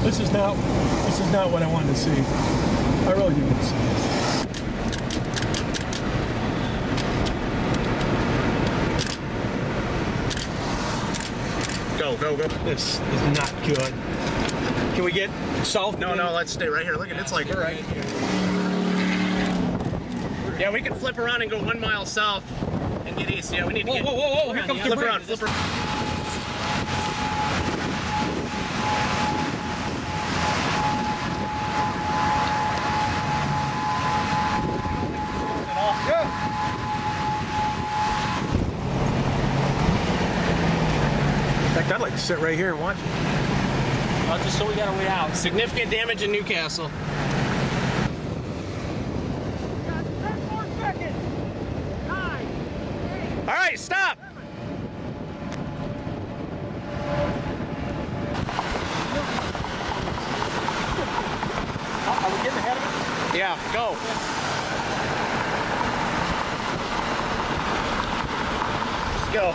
This is not what I wanted to see. I really didn't want to see this. Go, go, go. This is not good. Can we get south? No, no, let's stay right here. Look at it's like right here. Yeah, we can flip around and go 1 mile south and get east. Yeah, we need to get. Whoa, whoa, whoa! Here comes the flip bridge. around, flip around. In fact, I'd like to sit right here and watch it. Just so we got a way out. Significant damage in Newcastle. 10 more seconds. 9, 8. All right, stop. Are we getting ahead of it? Yeah, go. Let's go.